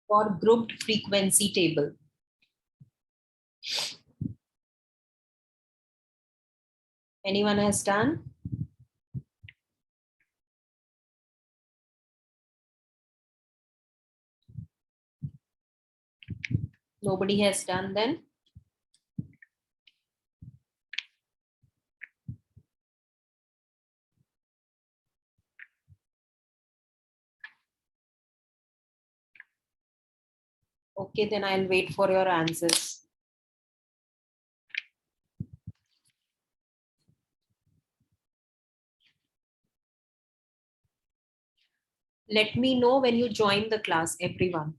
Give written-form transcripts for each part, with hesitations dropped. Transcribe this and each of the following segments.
for grouped frequency table. Anyone has done? Nobody has done then? Okay, then I'll wait for your answers. Let me know when you join the class, everyone.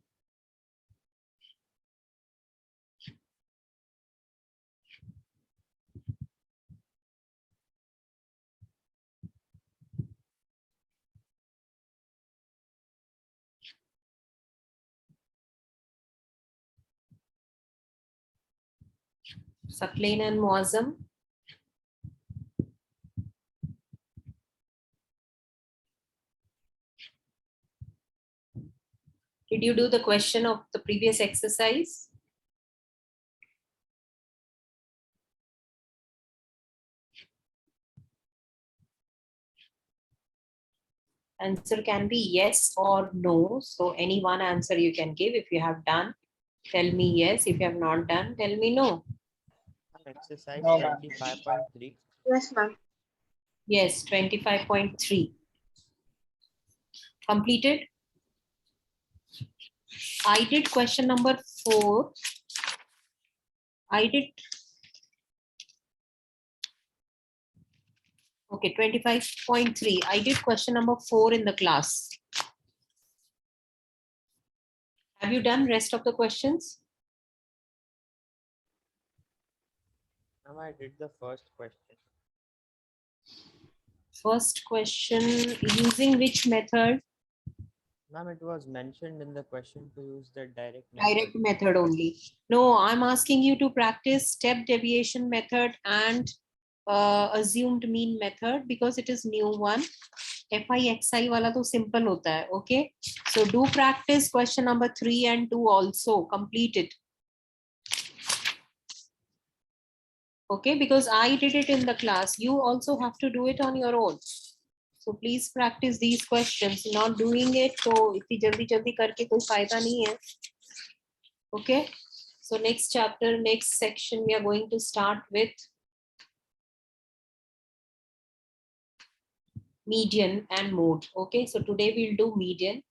Saklain and Muazzam. Did you do the question of the previous exercise? Answer can be yes or no. So any one answer you can give. If you have done, tell me yes. If you have not done, tell me no. Exercise No, ma'am. 25.3. Yes, ma'am. Yes, 25.3. Completed? I did question number 4. I did. Okay, 25.3. I did question number 4 in the class. Have you done rest of the questions? Now I did the first question. First question, using which method? Ma'am, it was mentioned in the question to use the direct method. Direct method only. No, I'm asking you to practice step deviation method and assumed mean method because it is new one. FI wala to simple hota hai. Okay. So do practice question number 3 and 2 also. Complete it. Okay, because I did it in the class. You also have to do it on your own. So please practice these questions. Not doing it, so itni jaldi karke koi fayda nahi hai. Okay. So next chapter, next section, we are going to start with median and mode. Okay. So today we'll do median.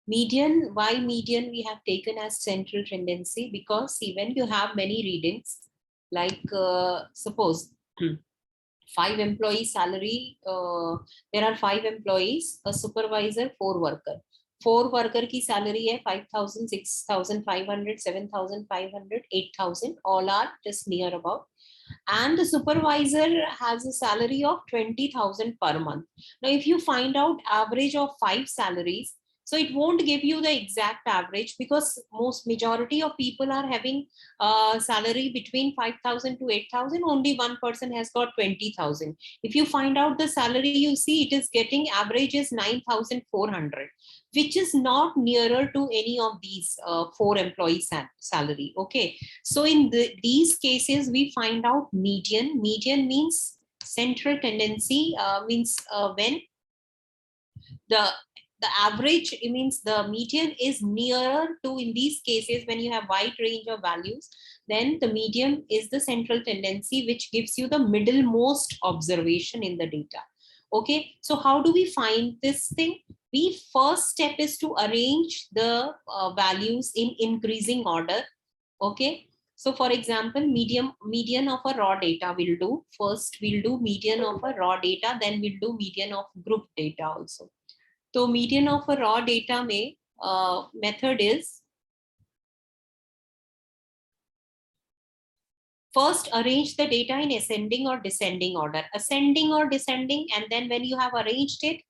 Median, why median we have taken as central tendency? Because see, when you have many readings, like suppose 5 employees salary, there are 5 employees, a supervisor, 4 worker. 4 worker की salary है 5,000, 6,500, 7,500, 8,000. All are just near about. And the supervisor has a salary of 20,000 per month. Now, if you find out average of 5 salaries, so it won't give you the exact average because most majority of people are having salary between 5,000 to 8,000. Only one person has got 20,000. If you find out the salary, you see it is getting average is 9,400, which is not nearer to any of these 4 employees salary. Okay. So in these cases, we find out median. Median means central tendency, means when the average, it means the median is nearer to, in these cases, when you have wide range of values, then the median is the central tendency, which gives you the middlemost observation in the data. Okay, so how do we find this thing? We first step is to arrange the values in increasing order. Okay, so for example, median of a raw data we'll do. First we'll do median of a raw data, then we'll do median of group data also. So median of a raw data में method is first arrange the data in ascending or descending order. Ascending or descending, and then when you have arranged it,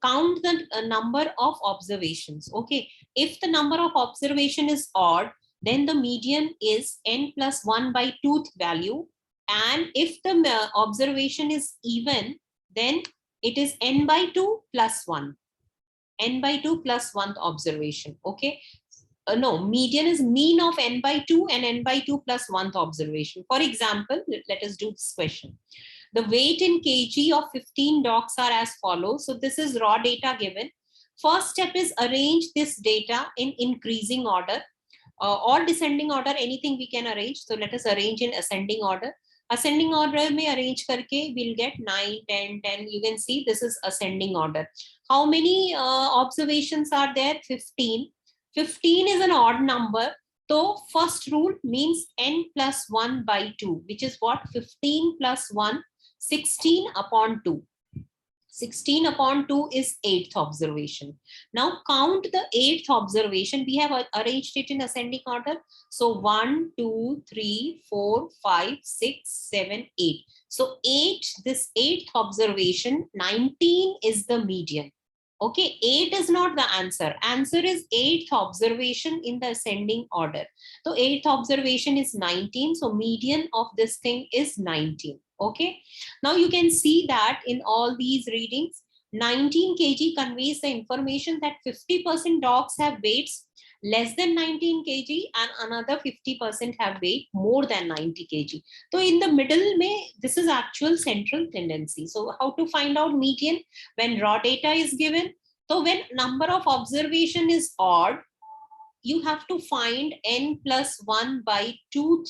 count the number of observations. Okay, if the number of observation is odd, then the median is n plus 1 by 2th value, and if the observation is even, then it is n by 2 plus 1. n by 2 plus 1th observation. Okay. No, median is mean of n by 2 and n by 2 plus 1th observation. For example, let us do this question. The weight in kg of 15 dogs are as follows. So this is raw data given. First step is arrange this data in increasing order or descending order, anything we can arrange. So let us arrange in ascending order. Ascending order may arrange karke, we'll get 9, 10, 10. You can see this is ascending order. How many observations are there? 15. 15 is an odd number. So first rule means n plus 1 by 2, which is what? 15 plus 1, 16 upon 2. 16 upon 2 is 8th observation. Now count the 8th observation. We have arranged it in ascending order. So 1, 2, 3, 4, 5, 6, 7, 8. So 8, this 8th observation, 19 is the median. Okay, 8 is not the answer. Answer is 8th observation in the ascending order. So 8th observation is 19. So median of this thing is 19. Okay, now you can see that in all these readings, 19 kg conveys the information that 50% dogs have weights less than 19 kg and another 50% have weight more than 90 kg. So in the middle, this is actual central tendency. So how to find out median when raw data is given? So when number of observation is odd, you have to find n plus 1 by 2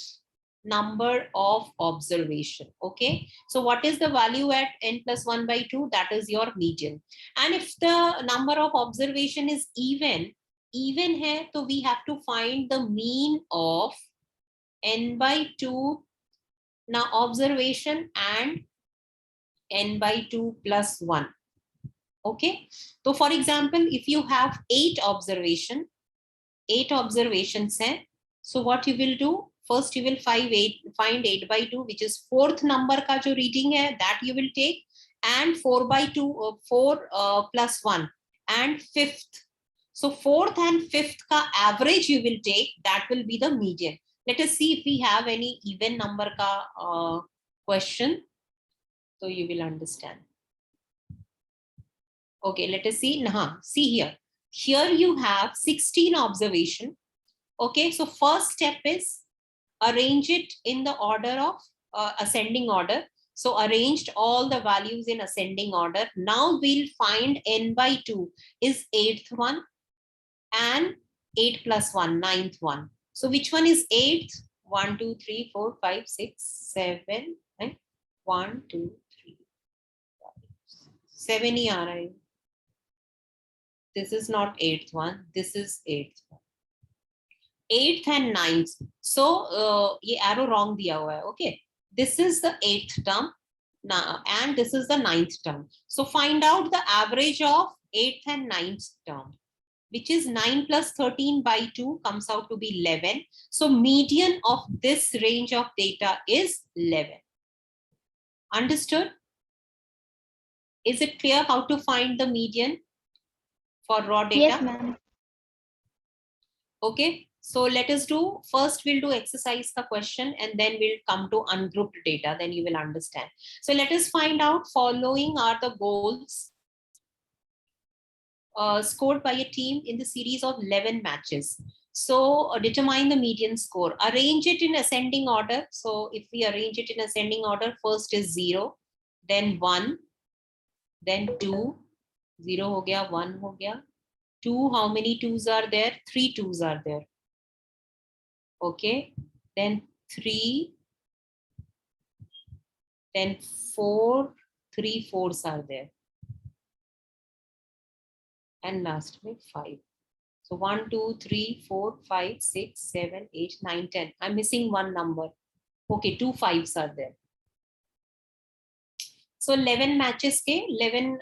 number of observation. Okay, so what is the value at n plus 1 by 2? That is your median. And if the number of observation is even hai, so we have to find the mean of n by 2 now observation and n by 2 plus 1. Okay, so for example, if you have 8 observations hai, so what you will do? First, you will find 8 by 2, which is 4th number ka jo reading hai, that you will take, and 4 by 2, 4 plus 1, and 5th. So 4th and 5th ka average you will take, that will be the median. Let us see if we have any even number ka question. So you will understand. Okay, let us see. See here. Here you have 16 observation. Okay, so first step is arrange it in the order of ascending order. So arranged all the values in ascending order. Now we'll find n by 2 is 8th one and 8 plus 1, 9th one. So which one is 8th? 1, 2, 3, 4, 5, 6, 7, and 1, 2, 3, 5, 7 ही आ रहा है. This is not 8th one. This is 8th one. 8th and 9th. So ये arrow wrong दिया हुआ है. Okay. This is the 8th term now, and this is the 9th term. So find out the average of 8th and 9th term, which is 9 plus 13 by 2 comes out to be 11. So median of this range of data is 11. Understood? Is it clear how to find the median for raw data? Yes, ma'am. Okay, so let us do, first we'll do exercise the question and then we'll come to ungrouped data, then you will understand. So let us find out following are the goals scored by a team in the series of 11 matches. So determine the median score. Arrange it in ascending order. So if we arrange it in ascending order, first is 0, then 1, then 2, 0 ho gaya, 1 ho gaya. 2, how many 2s are there? 3 2s are there. Okay, then 3, then 4, 3 4s are there. And last with 5. So 1, 2, 3, 4, 5, 6, 7, 8, 9, 10. I'm missing one number. Okay, 2 5s are there. So 11 matches ke 11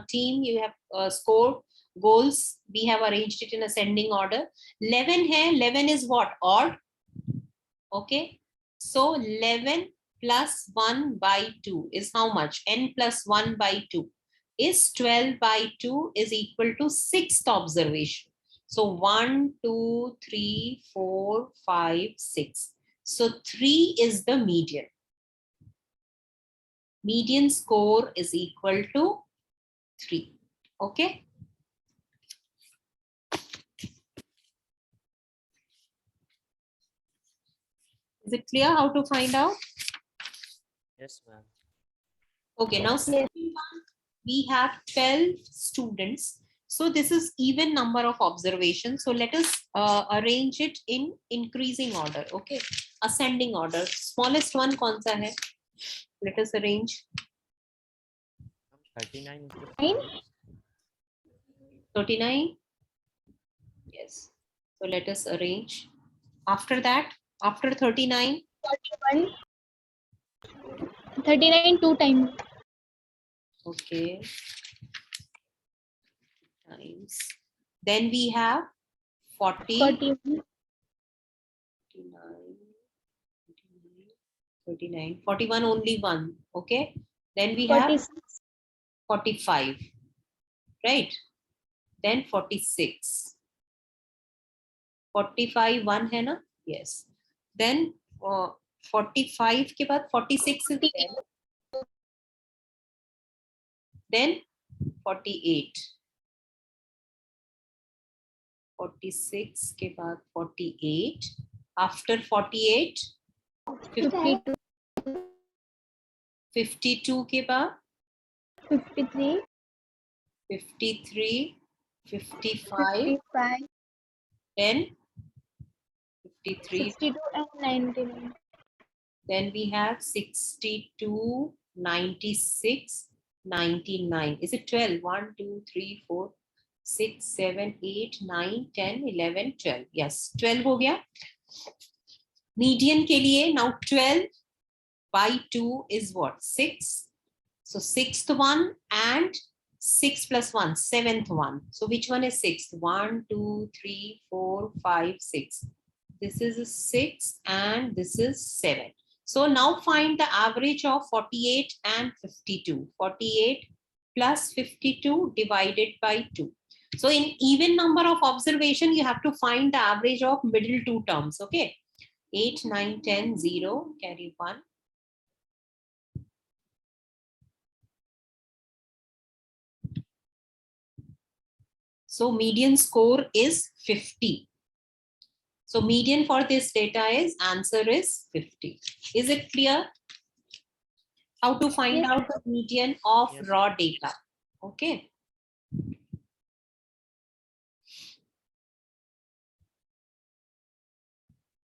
team you have scored goals. We have arranged it in ascending order. 11 hai, 11 is what? Odd. Okay, so 11 plus 1 by 2 is how much? N plus 1 by 2 is 12 by 2 is equal to 6th observation. So 1, 2, 3, 4, 5, 6. So 3 is the median. Median score is equal to 3. Okay. Is it clear how to find out? Yes, ma'am. Okay, now second one, we have 12 students. So this is even number of observations. So let us arrange it in increasing order. Okay, ascending order. Smallest one kaun sa hai? Let us arrange. 39 is the 9. smallest. 39. Yes. So let us arrange. After that, after 39. 41. 39 2 times. Okay. Times. Then we have 40. 41. 39, 41 only one. Okay. Then we have 46. 45. Right. Then 46. 45 one hai na? Yes. Then 45 ke baad 46 is there. Then 48. 46 ke baad 48. After 48, 52. 52 ke baad 53. 53, 55, 55. then 53. 62 and 99. Then we have 62, 96, 99. Is it 12? 1, 2, 3, 4, 6, 7, 8, 9, 10, 11, 12. Yes, 12 हो गया. Median के लिए now 12 by 2 is what? 6. So sixth one and 6 plus 1, seventh one. So which one is sixth? 1, 2, 3, 4, 5, 6. This is a 6 and this is 7. So now find the average of 48 and 52. 48 plus 52 divided by 2. So in even number of observation, you have to find the average of middle two terms. Okay. 8, 9, 10, 0, carry 1. So median score is 50. So median for this data is, answer is 50. Is it clear? How to find Yes. out the median of Yes. raw data? Okay.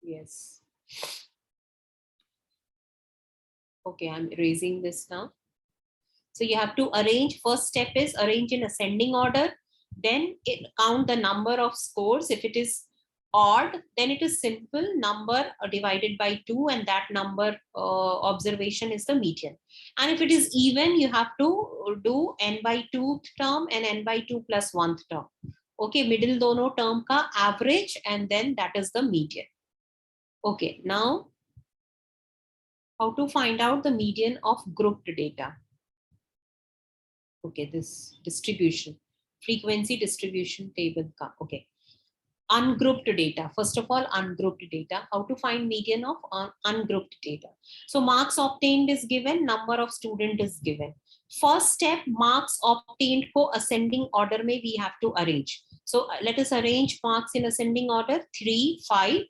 Yes. Okay, I'm erasing this now. So you have to arrange, first step is arrange in ascending order. Then count the number of scores. If it is odd, then it is simple number divided by 2, and that number observation is the median. And if it is even, you have to do n by 2th term and n by 2 plus 1th term. Okay, middle dono term ka average, and then that is the median. Okay, now how to find out the median of grouped data? Okay, this distribution, frequency distribution table ka. Okay. Ungrouped data. First of all, ungrouped data. How to find median of ungrouped data? So marks obtained is given, number of student is given. First step, marks obtained ko ascending order mein we have to arrange. So let us arrange marks in ascending order. 3, 5,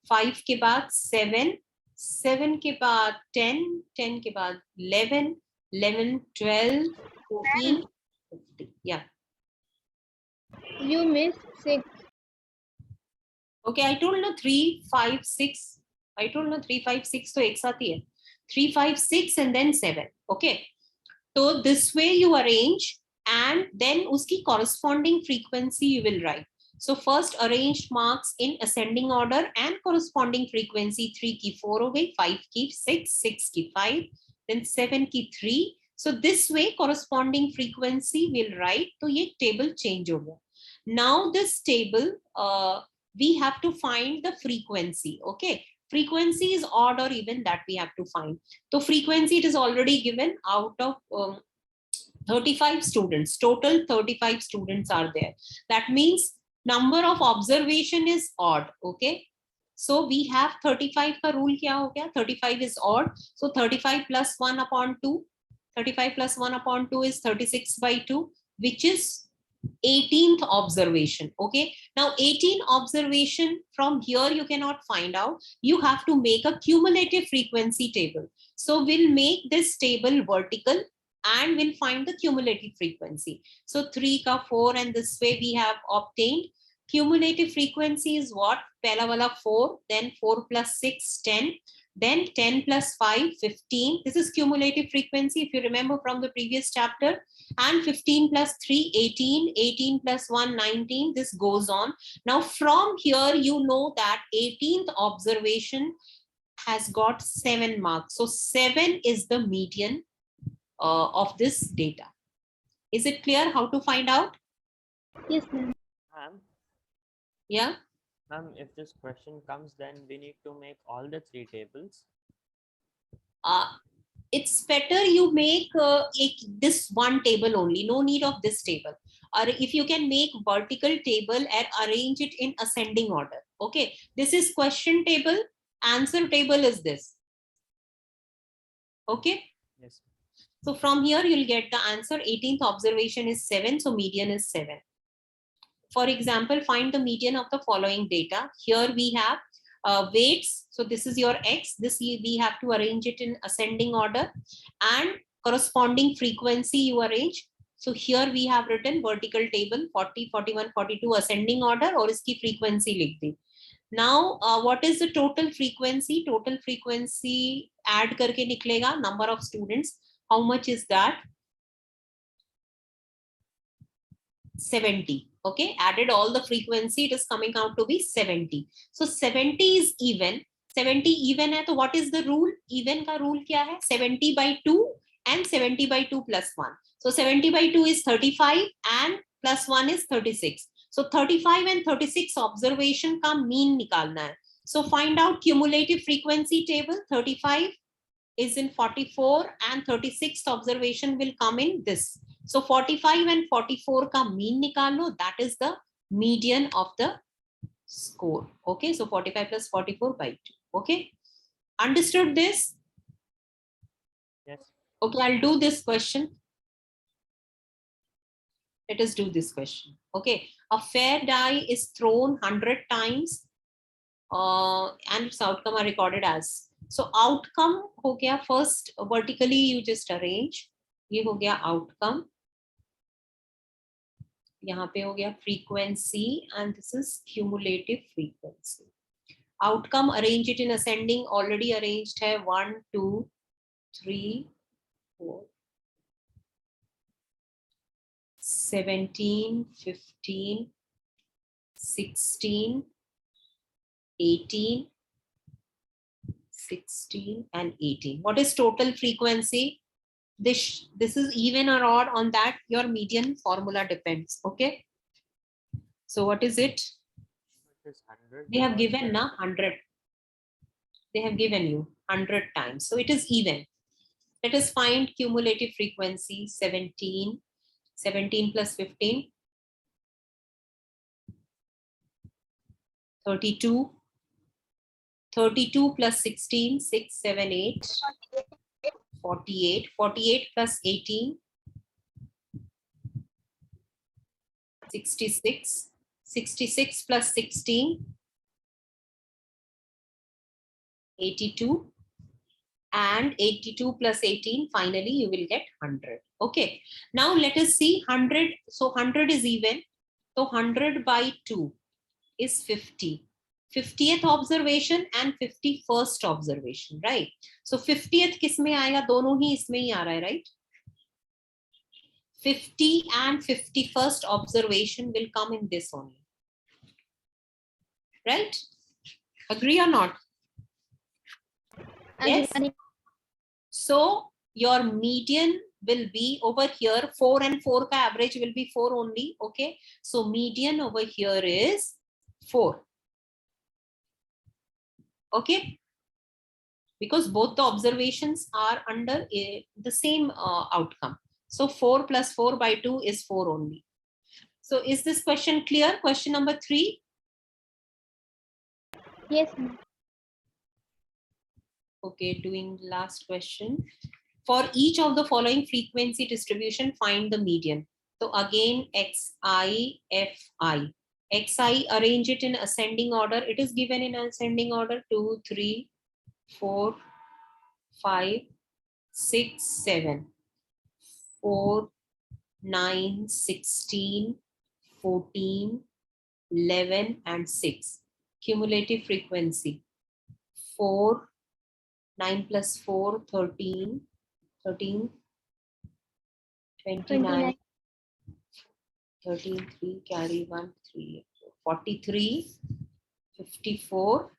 5 ke baad 7, 7 ke baad 10, 10 ke baad 11, 11, 12, 14, 50. Yeah. You missed 6. Okay, I told no 3, 5, 6. I told no 3, 5, 6 तो एक साथ ही है. 3, 5, 6 and then 7. Okay. So this way you arrange and then uski corresponding frequency you will write. So first arranged marks in ascending order and corresponding frequency. 3 की 4 हो गई, 5 की 6, 6 की 5, then 7 की 3. So this way corresponding frequency will write. तो ये table change हो गया. Now this table we have to find the frequency. Okay, frequency is odd or even, that we have to find. So frequency, it is already given out of 35 students. Total 35 students are there. That means number of observation is odd. Okay, so we have 35 ka rule kya ho gaya? 35 is odd. So 35 plus 1 upon 2. 35 plus 1 upon 2 is 36 by 2, which is 18th observation. Okay, now 18 observation, from here you cannot find out. You have to make a cumulative frequency table. So we'll make this table vertical and we'll find the cumulative frequency. So 3 ka 4, and this way we have obtained cumulative frequency is what? Pehla wala 4, then 4 plus 6, 10, then 10 plus 5, 15. This is cumulative frequency, if you remember from the previous chapter. And 15 plus 3, 18, 18 plus 1, 19. This goes on. Now from here, you know that 18th observation has got 7 marks. So 7 is the median of this data. Is it clear how to find out? Yes, ma'am. Ma'am, Yeah. ma'am, if this question comes, then we need to make all the 3 tables. It's better you make this one table only. No need of this table. Or if you can make vertical table and arrange it in ascending order. Okay. This is question table. Answer table is this. Okay. Yes. So from here you'll get the answer. 18th observation is 7. So median is 7. For example, find the median of the following data. Here we have weights. So this is your X. This we have to arrange it in ascending order, and corresponding frequency you arrange. So here we have written vertical table 40, 41, 42 ascending order, और इसकी frequency लिख दी. Now what is the total frequency? Total frequency add करके निकलेगा number of students. How much is that? 70. Okay, added all the frequency, it is coming out to be 70. So 70 is even. 70 even है, तो what is the rule? Even का rule क्या है? 70 by 2 and 70 by 2 plus 1. So 70 by 2 is 35 and plus 1 is 36. So 35 and 36 observation का mean निकालना है. So find out cumulative frequency table. 35 is in 44 and 36th observation will come in this. So 45 and 44 ka mean nikalo, that is the median of the score. Okay, so 45 plus 44 by 2. Okay, understood this? Yes. Okay, I'll do this question. Let us do this question. Okay, a fair die is thrown 100 times and its outcome are recorded as. So outcome ho gaya, first vertically you just arrange. ये हो गया outcome. यहाँ पे हो गया frequency and this is cumulative frequency. Outcome, arrange it in ascending, already arranged है 1, 2, 3, 4, 17, 15, 16, 18, 16 and 18. What is total frequency? This is even or odd, on that your median formula depends. Okay. So what is it? It is 100. They have given 100. They have given you 100 times. So it is even. Let us find cumulative frequency 17. 17 plus 15. 32. 32 plus 16. 6, 7, 8. 48. 48 plus 18. 66. 66 plus 16. 82. And 82 plus 18, finally you will get 100. Okay. Now let us see 100. So 100 is even. So 100 by 2 is 50. 50th observation and 51st observation, right? So 50th किसमें आएगा? दोनों ही इसमें ही आ रहा है, right? 50 and 51st observation will come in this only. Right? Agree or not? Yes. So your median will be over here 4 and 4 ka average will be 4 only. Okay. So median over here is 4. Okay. Because both the observations are under the same outcome. So 4 plus 4 by 2 is 4 only. So is this question clear? Question number 3. Yes, ma'am. Okay, doing last question. For each of the following frequency distribution, find the median. So again, XI, FI. XI, arrange it in ascending order. It is given in ascending order: 2, 3, 4, 5, 6, 7, 4, 9, 16, 14, 11, and 6. Cumulative frequency: 4, 9 plus 4, 13, 13, 29, 13, 3, carry 1, 3, 43, 54,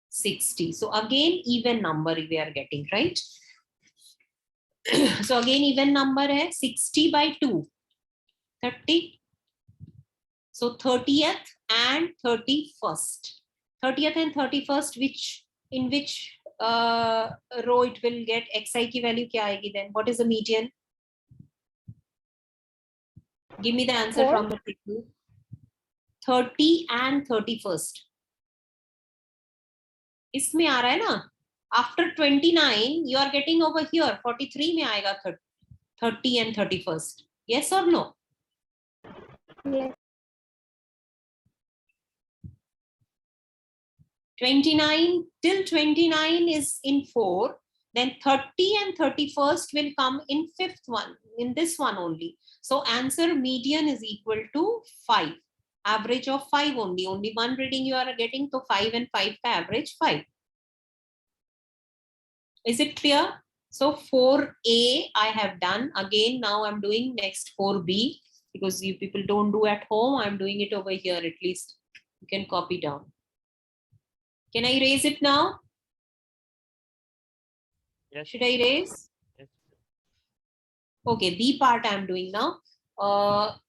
60. So again, even number we are getting, right? So again, even number hai 60 by 2, 30. So 30th and 31st. 30th and 31st, in which row it will get? XI ki value kya aayegi then? What is the median? Give me the answer 4. from the table. 30 and 31st. इसमें आ रहा है ना, after 29 you are getting over here 43 में आएगा 30 and 31st. Yes or no? Yes. 29 till 29 is in 4, then 30 and 31st will come in fifth one, in this one only. So answer median is equal to 5. Average of 5 only one reading you are getting, so 5 and 5 ka average 5. Is it clear? So 4A I have done. Again, now I'm doing next 4B, because you people don't do at home. I'm doing it over here. At least you can copy down. Can I erase it now? Yes. Should I erase? Yes. Okay, B part I'm doing now.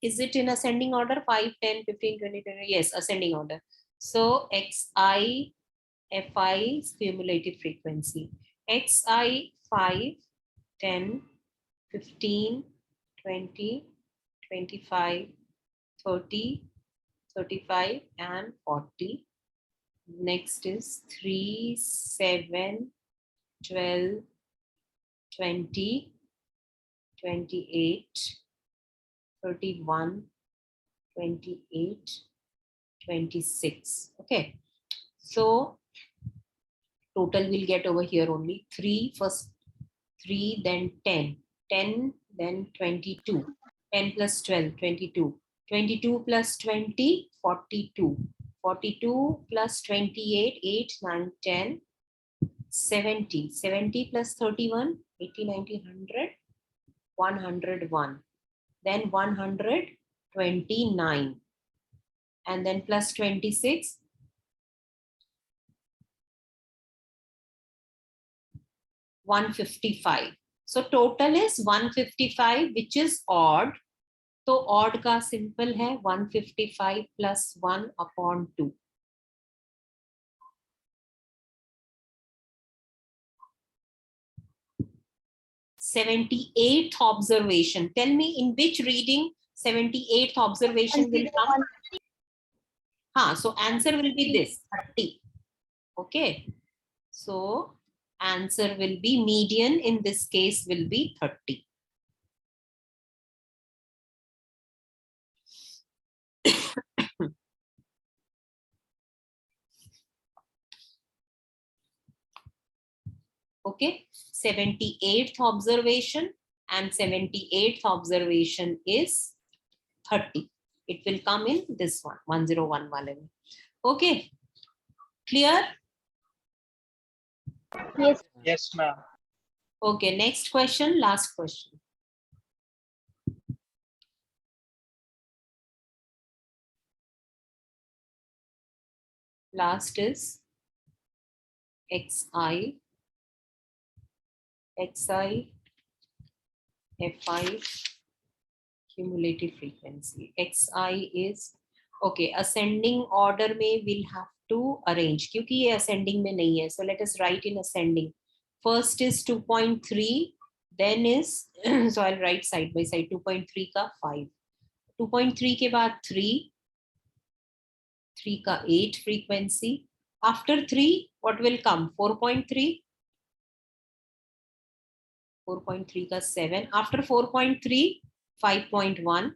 Is it in ascending order? 5, 10, 15, 20, 20? Yes, ascending order. So XI, FI is cumulative frequency. XI 5, 10, 15, 20, 25, 30, 35, and 40. Next is 3, 7, 12, 20, 28, 31, 28, 26. Okay. So total will get over here only 3, first 3, then 10, 10, then 22, 10 plus 12, 22, 22 plus 20, 42, 42 plus 28, 8, 9, 10, 70, 70 plus 31, 80, 90, 100, 101, then 129, and then plus 26, 155. So total is 155, which is odd. तो odd का simple है 155 plus 1 upon 2. "78th observation." Tell me in which reading 78th observation will come? So answer will be this 30. Okay. So answer will be median, in this case will be 30. Okay, 78th observation, and 78th observation is 30. It will come in this one, 1011. Okay, clear? Yes. Yes, ma'am. Okay, next question, last question. Last is XI, FI, cumulative frequency. XI is, okay, ascending order में we'll have to arrange, क्योंकि ये ascending में नहीं है. So let us write in ascending. First is 2.3, then is, so I'll write side by side, 2.3 का 5. 2.3 के बाद 3, 3 का 8 frequency. After 3, what will come? 4.3. 4.3 का 7, after 4.3 5.1,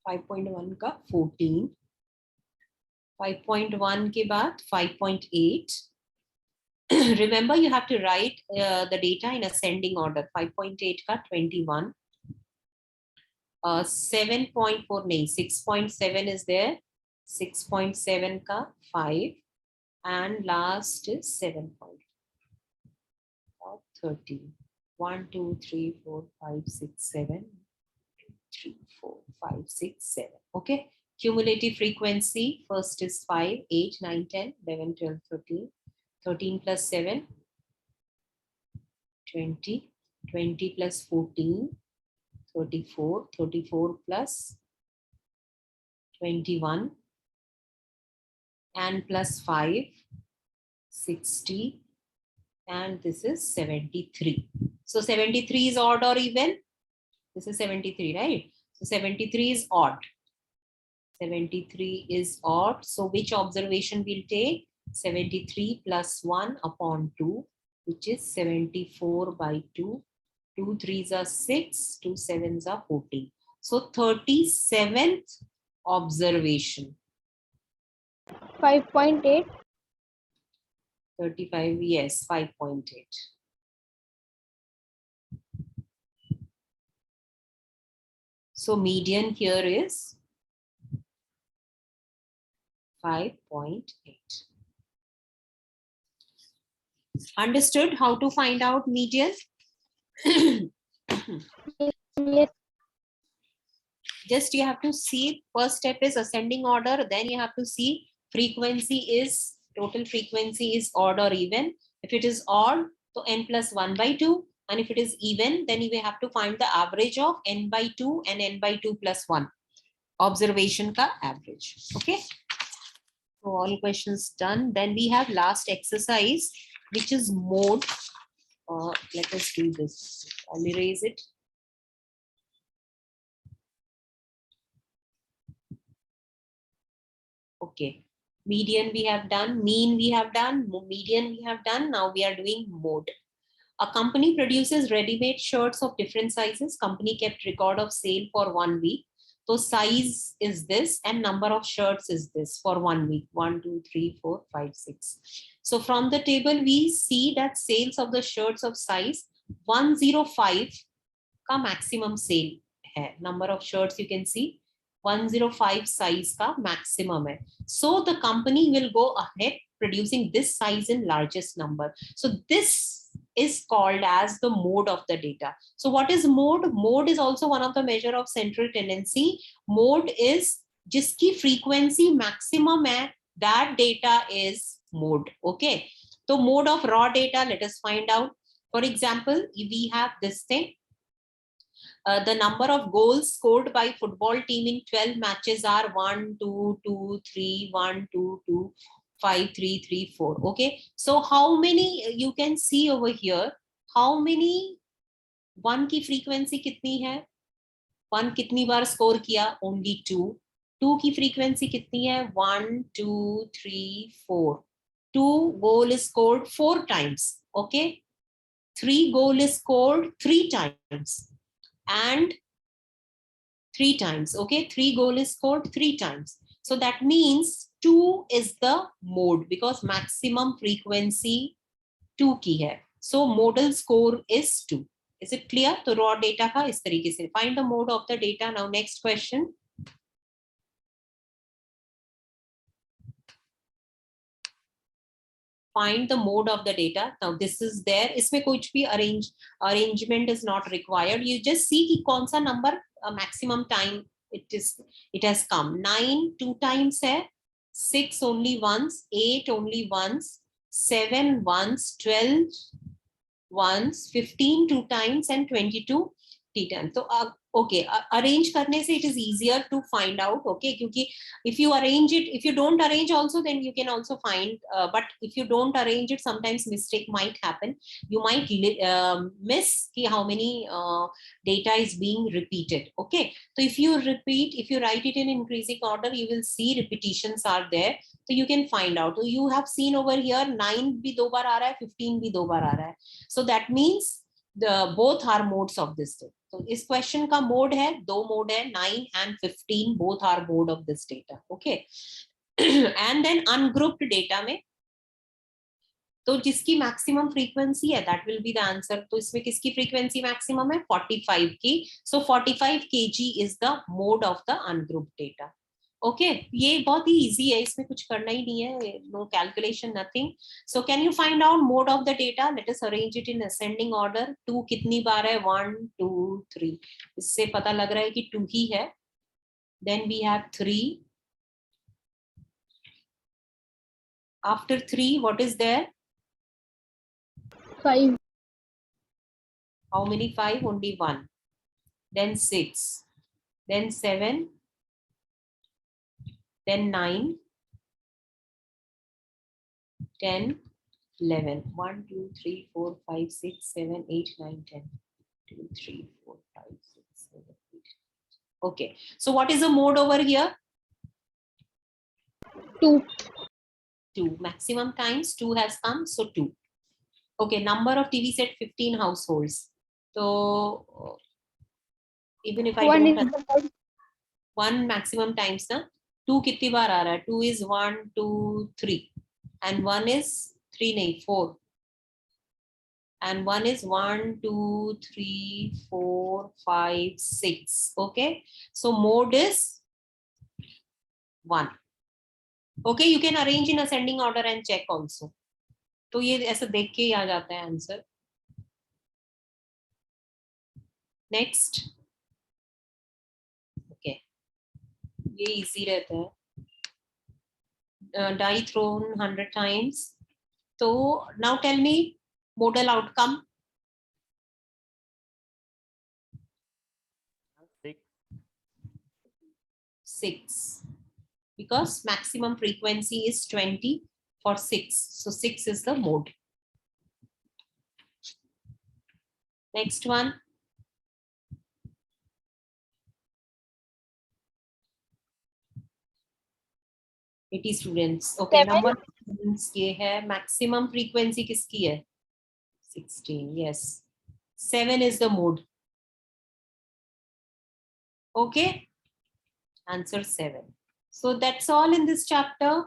5.1 का 14, 5.1 के बाद 5.8. Remember, you have to write the data in ascending order. 5.8 का 21, 7.4 नहीं, 6.7 is there, 6.7 का 5, and last is 7.13. 1, 2, 3, 4, 5, 6, 7, 3, 4, 5, 6, 7. Okay. Cumulative frequency, first is 5, 8, 9, 10, 11, 12, 13. 13 plus 7, 20. 20 plus 14, 34. 34 plus 21. And plus 5, 60. And this is 73. So 73 is odd or even? This is 73, right? So 73 is odd. 73 is odd. So which observation we'll take? 73 plus 1 upon 2, which is 74 by 2. 2 3s are 6, 2 7s are 14. So 37th observation. 5.8. 35, yes, 5.8. So median here is 5.8. Understood how to find out median? Yes. Just you have to see, first step is ascending order, then you have to see frequency is, total frequency is odd or even. If it is odd, so n plus 1 by 2, and if it is even, then you will have to find the average of n by 2 and n by 2 plus 1. Observation ka average. Okay. So all questions done. Then we have last exercise, which is mode. Let us do this. I'll erase it. Okay. Median we have done, mean we have done, median we have done. Now we are doing mode. A company produces ready-made shirts of different sizes. Company kept record of sale for 1 week. So size is this and number of shirts is this for 1 week. 1, 2, 3, 4, 5, 6. So from the table, we see that sales of the shirts of size 105 का maximum sale है. Number of shirts you can see 105 size का maximum है. So the company will go ahead producing this size in largest number. So this is called as the mode of the data. So what is mode? Mode is also one of the measure of central tendency. Mode is जिसकी frequency maximum है, that data is mode. Okay. So mode of raw data, let us find out. For example, we have this thing. The number of goals scored by football team in 12 matches are 1, 2, 2, 3, 1, 2, 2, 5, 3, 3, 4. Okay. So how many you can see over here? How many 1 की frequency कितनी है? 1 कितनी बार score किया? Only 2. 2 की frequency कितनी है? 1, 2, 3, 4. 2 goal is scored 4 times. Okay. 3 goal is scored 3 times. And 3 times. Okay, 3 goal is scored 3 times. So that means 2 is the mode because maximum frequency 2 की है. So modal score is 2. Is it clear? तो raw data का इस तरीके से find the mode of the data. Now next question. Find the mode of the data. Now this is there. इसमें कुछ भी arrangement is not required. You just see कि कौन सा number maximum time it has come. 9 2 times है, 6 only once, 8 only once, 7 once, 12 once, 15 2 times, and 22 T10. तो okay, arrange करने से it is easier to find out. Okay, क्योंकि if you arrange it, if you don't arrange also, then you can also find. But if you don't arrange it, sometimes mistake might happen. You might miss कि how many data is being repeated. Okay, so if you repeat, if you write it in increasing order, you will see repetitions are there. So you can find out. So you have seen over here 9 भी 2 बार आ रहा है, 15 भी 2 बार आ रहा है. So that means the both are modes of this data. तो इस question का mode है, 2 मोड है, 9 and 15 both are mode of this data. Okay. And then ungrouped data में तो जिसकी मैक्सिमम फ्रीक्वेंसी है that will be the answer. तो इसमें किसकी फ्रीक्वेंसी मैक्सिमम है? 45 की. सो 45 kg is the mode of the ungrouped data. Okay, ये बहुत ही इजी है, इसमें कुछ करना ही नहीं है, no calculation, nothing. So can you find out mode of the data? Let us arrange it in ascending order. 2 कितनी बार है? 1 2 3. इससे पता लग रहा है कि 2 ही है. Then we have 3. After 3 what is there? 5. How many? 5? Only 1. Then 6. Then 7. Then 9. 10. 11. 1 2 3 4 5 6 7 8 9 10. 2 3 4 5 6 7 8. Okay. So what is the mode over here? 2. 2. Maximum times 2 has come. So 2. Okay, number of TV set 15 households. So even if I 1 don't is have the 1 maximum times na 2 कितनी बार आ रहा है? 2 is 1 2 3 and 1 is 3 नहीं 4 and 1 is 1 2 3 4 5 6. Okay, so mode is 1. Okay, you can arrange in ascending order and check also. तो ये ऐसा देख के ही आ जाता है आंसर. नेक्स्ट. ओके, ये इजी रहता है. Die thrown 100 times. तो now tell me modal outcome. 6 because maximum frequency is 20 for 6. So 6 is the mode. Next one. It is students. Okay, 7. number of students ये है. Maximum frequency किसकी है? 16. Yes. 7 is the mode. Okay. Answer 7. So that's all in this chapter.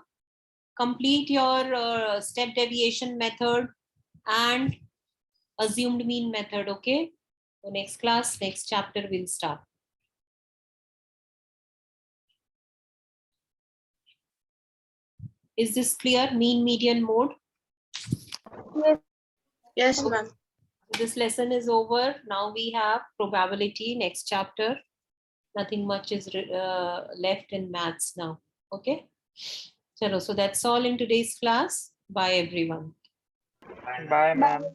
Complete your step deviation method and assumed mean method. Okay. So next class, next chapter will start. Is this clear? Mean, median, mode. Yes. Yes, ma'am. This lesson is over. Now we have probability, next chapter. Nothing much is left in maths now. Okay. So that's all in today's class. Bye everyone. Bye, ma'am.